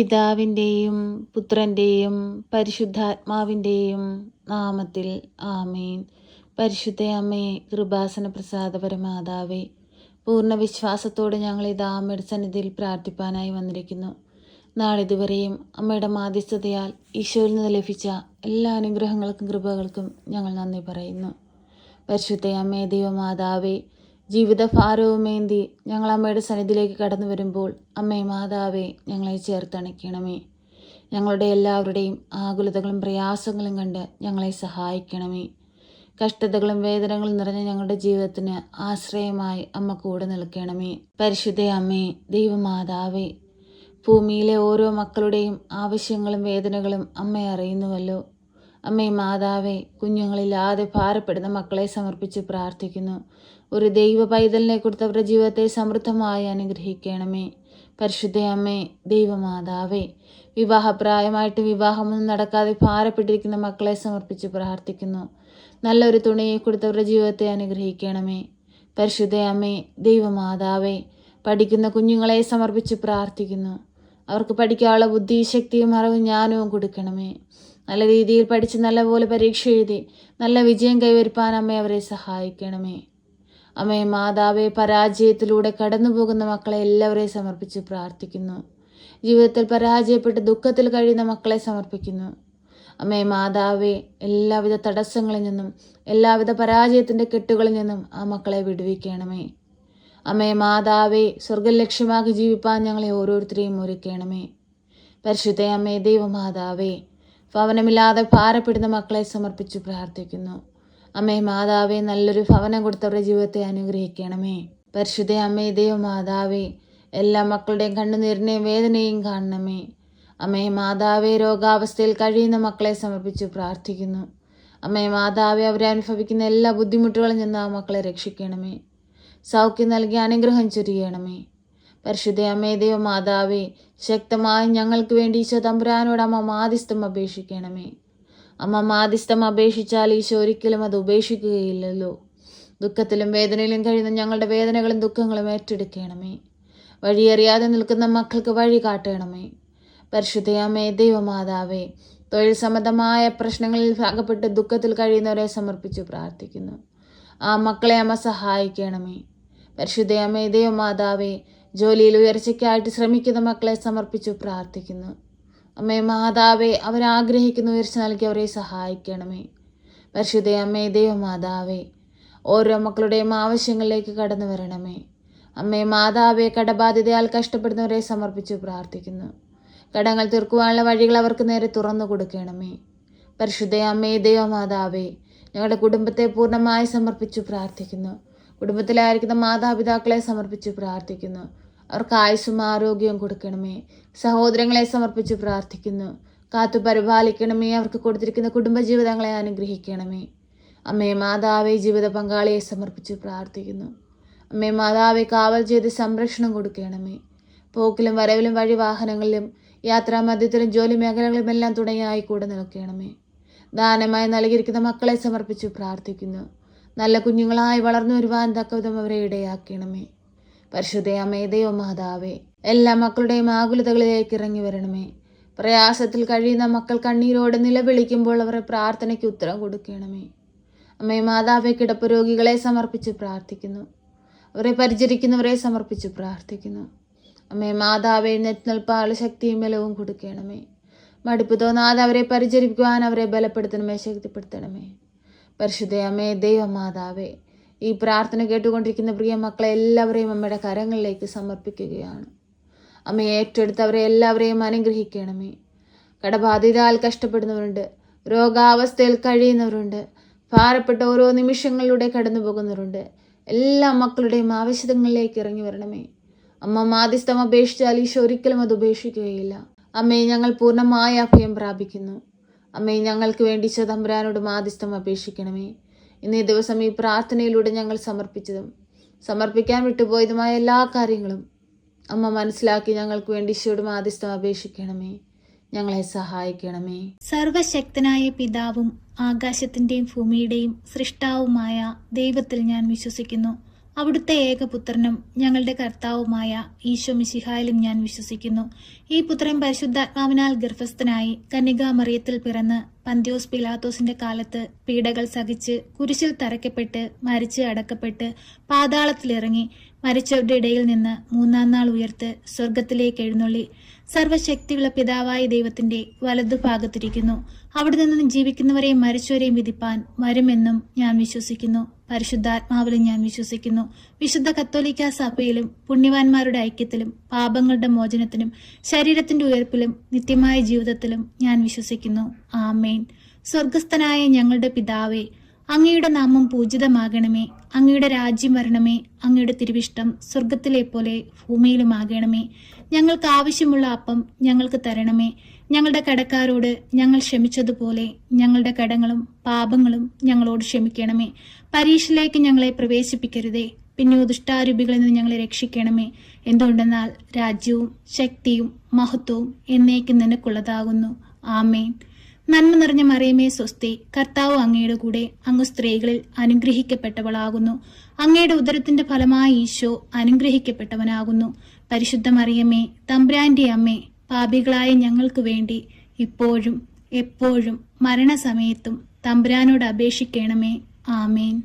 പിതാവിൻ്റെയും പുത്രൻ്റെയും പരിശുദ്ധാത്മാവിൻ്റെയും നാമത്തിൽ ആമേൻ. പരിശുദ്ധ അമ്മേ, കൃപാസന പ്രസാദപരമാതാവേ, പൂർണ്ണ വിശ്വാസത്തോടെ ഞങ്ങളിതാ അമ്മയുടെ സന്നിധിയിൽ പ്രാർത്ഥിപ്പാനായി വന്നിരിക്കുന്നു. നാളിതുവരെയും അമ്മയുടെ മാധ്യസ്ഥതയാൽ ഈശോയിൽ നിന്ന് ലഭിച്ച എല്ലാ അനുഗ്രഹങ്ങൾക്കും കൃപകൾക്കും ഞങ്ങൾ നന്ദി പറയുന്നു. പരിശുദ്ധ അമ്മേ, ദൈവമാതാവേ, ജീവിതഭാരവുമേന്തി ഞങ്ങൾ അമ്മയുടെ സന്നിധിയിലേക്ക് കടന്നു വരുമ്പോൾ അമ്മേ മാതാവേ, ഞങ്ങളെ ചേർത്തണയ്ക്കണമേ. ഞങ്ങളുടെ എല്ലാവരുടെയും ആകുലതകളും പ്രയാസങ്ങളും കണ്ട് ഞങ്ങളെ സഹായിക്കണമേ. കഷ്ടതകളും വേദനകളും നിറഞ്ഞ ഞങ്ങളുടെ ജീവിതത്തിന് ആശ്രയമായി അമ്മ കൂടെ നിൽക്കണമേ. പരിശുദ്ധ അമ്മേ, ദൈവമാതാവേ, ഭൂമിയിലെ ഓരോ മക്കളുടെയും ആവശ്യങ്ങളും വേദനകളും അമ്മ അറിയുന്നുവല്ലോ. അമ്മേ മാതാവേ, കുഞ്ഞുങ്ങളില്ലാതെ ഭാരപ്പെടുന്ന മക്കളെ സമർപ്പിച്ച് പ്രാർത്ഥിക്കുന്നു. ഒരു ദൈവ പൈതലിനെ കൊടുത്ത് അവരുടെ ജീവിതത്തെ സമൃദ്ധമായി അനുഗ്രഹിക്കണമേ. പരിശുദ്ധ അമ്മേ, ദൈവമാതാവേ, വിവാഹപ്രായമായിട്ട് വിവാഹമൊന്നും നടക്കാതെ ഭാരപ്പെട്ടിരിക്കുന്ന മക്കളെ സമർപ്പിച്ച് പ്രാർത്ഥിക്കുന്നു. നല്ലൊരു തുണിയെ കൊടുത്ത് അവരുടെ ജീവിതത്തെ അനുഗ്രഹിക്കണമേ. പരിശുദ്ധ അമ്മേ, ദൈവമാതാവേ, പഠിക്കുന്ന കുഞ്ഞുങ്ങളെ സമർപ്പിച്ച് പ്രാർത്ഥിക്കുന്നു. അവർക്ക് പഠിക്കാനുള്ള ബുദ്ധി, ശക്തിയും അറിവും ജ്ഞാനവും കൊടുക്കണമേ. നല്ല രീതിയിൽ പഠിച്ച് നല്ലപോലെ പരീക്ഷ എഴുതി നല്ല വിജയം കൈവരിപ്പാൻ അമ്മ അവരെ സഹായിക്കണമേ. അമ്മേ മാതാവേ, പരാജയത്തിലൂടെ കടന്നു പോകുന്ന മക്കളെ എല്ലാവരെയും സമർപ്പിച്ച് പ്രാർത്ഥിക്കുന്നു. ജീവിതത്തിൽ പരാജയപ്പെട്ട് ദുഃഖത്തിൽ കഴിയുന്ന മക്കളെ സമർപ്പിക്കുന്നു. അമ്മേ മാതാവേ, എല്ലാവിധ തടസ്സങ്ങളിൽ നിന്നും എല്ലാവിധ പരാജയത്തിൻ്റെ കെട്ടുകളിൽ നിന്നും ആ മക്കളെ വിടുവിക്കണമേ. അമ്മേ മാതാവേ, സ്വർഗം ലക്ഷ്യമാക്കി ജീവിപ്പാൻ ഞങ്ങളെ ഓരോരുത്തരെയും ഒരുക്കണമേ. പരിശുദ്ധ അമ്മേ, ദൈവമാതാവേ, ഭവനമില്ലാതെ ഭാരപ്പെടുന്ന മക്കളെ സമർപ്പിച്ച് പ്രാർത്ഥിക്കുന്നു. അമ്മേ മാതാവേ, നല്ലൊരു ഭവനം കൊടുത്തവരുടെ ജീവിതത്തെ അനുഗ്രഹിക്കണമേ. പരിശുദ്ധ അമ്മേ, ദൈവമാതാവേ, എല്ലാ മക്കളുടെയും കണ്ണുനീരിനെയും വേദനയും കാണണമേ. അമ്മേ മാതാവേ, രോഗാവസ്ഥയിൽ കഴിയുന്ന മക്കളെ സമർപ്പിച്ച് പ്രാർത്ഥിക്കുന്നു. അമ്മേ മാതാവേ, അവരെ അനുഭവിക്കുന്ന എല്ലാ ബുദ്ധിമുട്ടുകളിൽ നിന്ന് ആ മക്കളെ രക്ഷിക്കണമേ. സൗഖ്യം നൽകി അനുഗ്രഹം ചൊരിയണമേ. പരിശുദ്ധ അമ്മേ, ദൈവമാതാവേ, ശക്തമായി ഞങ്ങൾക്ക് വേണ്ടി ഈശോ തമ്പുരാനോട് അമ്മ മാധ്യസ്ഥം അപേക്ഷിക്കണമേ. അമ്മ മാധ്യസ്ഥം അപേക്ഷിച്ചാൽ ഈശോ ഒരിക്കലും അത് ഉപേക്ഷിക്കുകയില്ലല്ലോ. ദുഃഖത്തിലും വേദനയിലും കഴിയുന്ന ഞങ്ങളുടെ വേദനകളും ദുഃഖങ്ങളും ഏറ്റെടുക്കണമേ. വഴിയറിയാതെ നിൽക്കുന്ന മക്കൾക്ക് വഴി കാട്ടണമേ. പരിശുദ്ധ അമ്മേ, ദൈവമാതാവേ, തൊഴിൽ സംബന്ധമായ പ്രശ്നങ്ങളിൽ അകപ്പെട്ട് ദുഃഖത്തിൽ കഴിയുന്നവരെ സമർപ്പിച്ച് പ്രാർത്ഥിക്കുന്നു. ആ മക്കളെ അമ്മ സഹായിക്കണമേ. പരിശുദ്ധ അമ്മേ, ദൈവമാതാവേ, ജോലിയിൽ ഉയർച്ചയ്ക്കായിട്ട് ശ്രമിക്കുന്ന മക്കളെ സമർപ്പിച്ചു പ്രാർത്ഥിക്കുന്നു. അമ്മേ മാതാവേ, അവരാഗ്രഹിക്കുന്ന ഉയർച്ച നൽകി അവരെ സഹായിക്കണമേ. പരിശുദ്ധ അമ്മേ, ദൈവമാതാവേ, ഓരോ മക്കളുടെയും ആവശ്യങ്ങളിലേക്ക് കടന്നു വരണമേ. അമ്മേ മാതാവേ, കടബാധ്യതയാൽ കഷ്ടപ്പെടുന്നവരെ സമർപ്പിച്ചു പ്രാർത്ഥിക്കുന്നു. കടങ്ങൾ തീർക്കുവാനുള്ള വഴികൾ അവർക്ക് നേരെ തുറന്നു കൊടുക്കണമേ. പരിശുദ്ധ അമ്മേ, ദൈവമാതാവേ, ഞങ്ങളുടെ കുടുംബത്തെ പൂർണ്ണമായി സമർപ്പിച്ചു പ്രാർത്ഥിക്കുന്നു. കുടുംബത്തിലായിരിക്കുന്ന മാതാപിതാക്കളെ സമർപ്പിച്ച് പ്രാർത്ഥിക്കുന്നു. അവർക്ക് ആയുസ്സും ആരോഗ്യവും കൊടുക്കണമേ. സഹോദരങ്ങളെ സമർപ്പിച്ച് പ്രാർത്ഥിക്കുന്നു. കാത്തു പരിപാലിക്കണമേ. അവർക്ക് കൊടുത്തിരിക്കുന്ന കുടുംബജീവിതങ്ങളെ അനുഗ്രഹിക്കണമേ. അമ്മേ മാതാവേ, ജീവിത പങ്കാളിയെ സമർപ്പിച്ച് പ്രാർത്ഥിക്കുന്നു. അമ്മേ മാതാവേ, കാവൽ ചെയ്ത് സംരക്ഷണം കൊടുക്കണമേ. പോക്കിലും വരവിലും വഴി വാഹനങ്ങളിലും യാത്രാമധ്യത്തിലും ജോലി മേഖലകളിലുമെല്ലാം തുണയായി കൂടെ നിൽക്കണമേ. ദാനമായി നൽകിയിരിക്കുന്ന മക്കളെ സമർപ്പിച്ചു പ്രാർത്ഥിക്കുന്നു. നല്ല കുഞ്ഞുങ്ങളായി വളർന്നു വരുവാൻ തക്കവിധം അവരെ ഇടയാക്കണമേ. പരിശുദ്ധ അമ്മേ, ദൈവമാതാവേ, എല്ലാ മക്കളുടെയും ആകുലതകളിലേക്ക് ഇറങ്ങി വരണമേ. പ്രയാസത്തിൽ കഴിയുന്ന മക്കൾ കണ്ണീരോടെ നിലവിളിക്കുമ്പോൾ അവരുടെ പ്രാർത്ഥനയ്ക്ക് ഉത്തരം കൊടുക്കണമേ. അമ്മേ മാതാവേ, കിടപ്പ് രോഗികളെ സമർപ്പിച്ച് പ്രാർത്ഥിക്കുന്നു. അവരെ പരിചരിക്കുന്നവരെ സമർപ്പിച്ച് പ്രാർത്ഥിക്കുന്നു. അമ്മേ മാതാവേ, നെറ്റ്നിൽപ്പാനുള്ള ശക്തിയും ബലവും കൊടുക്കണമേ. മടുപ്പ് തോന്നാതെ അവരെ പരിചരിക്കുവാൻ അവരെ ബലപ്പെടുത്തണമേ, ശക്തിപ്പെടുത്തണമേ. പരിശുദ്ധ അമ്മേ, ദൈവമാതാവേ, ഈ പ്രാർത്ഥന കേട്ടുകൊണ്ടിരിക്കുന്ന പ്രിയ മക്കളെ എല്ലാവരെയും അമ്മയുടെ കരങ്ങളിലേക്ക് സമർപ്പിക്കുകയാണ്. അമ്മയെ ഏറ്റെടുത്ത് അവരെ എല്ലാവരെയും അനുഗ്രഹിക്കണമേ. കടബാധിതയാൽ കഷ്ടപ്പെടുന്നവരുണ്ട്, രോഗാവസ്ഥയിൽ കഴിയുന്നവരുണ്ട്, ഭാരപ്പെട്ട ഓരോ നിമിഷങ്ങളിലൂടെ കടന്നു പോകുന്നവരുണ്ട്. എല്ലാ മക്കളുടെയും ആവശ്യങ്ങളിലേക്ക് ഇറങ്ങി വരണമേ. അമ്മ മാധ്യസ്ഥം അപേക്ഷിച്ചാൽ ഈശോ ഒരിക്കലും അത് ഉപേക്ഷിക്കുകയില്ല. അമ്മയെ ഞങ്ങൾ പൂർണ്ണമായ അഭയം പ്രാപിക്കുന്നു. അമ്മയെ ഞങ്ങൾക്ക് വേണ്ടി ഈശോ തമ്പുരാനോട് മാധ്യസ്ഥം അപേക്ഷിക്കണമേ. ഇന്നീ ദിവസം ഈ പ്രാർത്ഥനയിലൂടെ ഞങ്ങൾ സമർപ്പിച്ചതും സമർപ്പിക്കാൻ വിട്ടുപോയതുമായ എല്ലാ കാര്യങ്ങളും അമ്മ മനസ്സിലാക്കി ഞങ്ങൾക്ക് വേണ്ടി ഈശോയോട് മാധ്യസ്ഥം അപേക്ഷിക്കണമേ. ഞങ്ങളെ സഹായിക്കണമേ. സർവശക്തനായ പിതാവും ആകാശത്തിൻ്റെയും ഭൂമിയുടെയും സൃഷ്ടാവുമായ ദൈവത്തിൽ ഞാൻ വിശ്വസിക്കുന്നു. അവിടുത്തെ ഏകപുത്രനും ഞങ്ങളുടെ കർത്താവുമായ ഈശോ മിശിഹായിലും ഞാൻ വിശ്വസിക്കുന്നു. ഈ പുത്രൻ പരിശുദ്ധാത്മാവിനാൽ ഗർഭസ്ഥനായി കന്യകാമറിയത്തിൽ പിറന്ന് പന്ത്യോസ് പിലാത്തോസിന്റെ കാലത്ത് പീഡകൾ സഹിച്ച് കുരിശിൽ തറയ്ക്കപ്പെട്ട് മരിച്ച് അടക്കപ്പെട്ട് പാതാളത്തിലിറങ്ങി മരിച്ചവരുടെ ഇടയിൽ നിന്ന് മൂന്നാം നാൾ ഉയർത്ത് സ്വർഗത്തിലേക്ക് എഴുന്നള്ളി സർവശക്തിയുള്ള പിതാവായ ദൈവത്തിന്റെ വലതുഭാഗത്തിരിക്കുന്നു. അവിടെ നിന്നും ജീവിക്കുന്നവരെയും മരിച്ചവരെയും വിധിപ്പാൻ വരുമെന്നും ഞാൻ വിശ്വസിക്കുന്നു. പരിശുദ്ധാത്മാവിലും ഞാൻ വിശ്വസിക്കുന്നു. വിശുദ്ധ കത്തോലിക്കാ സഭയിലും പുണ്യവാന്മാരുടെ ഐക്യത്തിലും പാപങ്ങളുടെ മോചനത്തിനും ശരീരത്തിന്റെ ഉയർപ്പിലും നിത്യമായ ജീവിതത്തിലും ഞാൻ വിശ്വസിക്കുന്നു. ആമേൻ. സ്വർഗസ്ഥനായ ഞങ്ങളുടെ പിതാവേ, അങ്ങയുടെ നാമം പൂജിതമാകണമേ. അങ്ങയുടെ രാജ്യം വരണമേ. അങ്ങയുടെ തിരുവിഷ്ടം സ്വർഗത്തിലെ പോലെ ഭൂമിയിലുമാകണമേ. ഞങ്ങൾക്ക് ആവശ്യമുള്ള അപ്പം ഞങ്ങൾക്ക് തരണമേ. ഞങ്ങളുടെ കടക്കാരോട് ഞങ്ങൾ ക്ഷമിച്ചതുപോലെ ഞങ്ങളുടെ കടങ്ങളും പാപങ്ങളും ഞങ്ങളോട് ക്ഷമിക്കണമേ. പരീക്ഷയിലേക്ക് ഞങ്ങളെ പ്രവേശിപ്പിക്കരുതേ, പിന്നെ ദുഷ്ടാരൂപികളിൽ നിന്ന് ഞങ്ങളെ രക്ഷിക്കണമേ. എന്തുകൊണ്ടെന്നാൽ രാജ്യവും ശക്തിയും മഹത്വവും എന്നേക്കും നിനക്കുള്ളതാകുന്നു. ആമേൻ. നന്മ നിറഞ്ഞ മറിയമേ സ്വസ്തി, കർത്താവ് അങ്ങയുടെ കൂടെ, അങ്ങ് സ്ത്രീകളിൽ അനുഗ്രഹിക്കപ്പെട്ടവളാകുന്നു. അങ്ങയുടെ ഉദരത്തിന്റെ ഫലമായ ഈശോ അനുഗ്രഹിക്കപ്പെട്ടവനാകുന്നു. പരിശുദ്ധ മറിയമേ, തമ്പുരാന്റെ അമ്മേ, പാപികളായ ഞങ്ങൾക്ക് വേണ്ടി ഇപ്പോഴും എപ്പോഴും മരണസമയത്തും തമ്പുരാനോട് അപേക്ഷിക്കണമേ. ആമേൻ.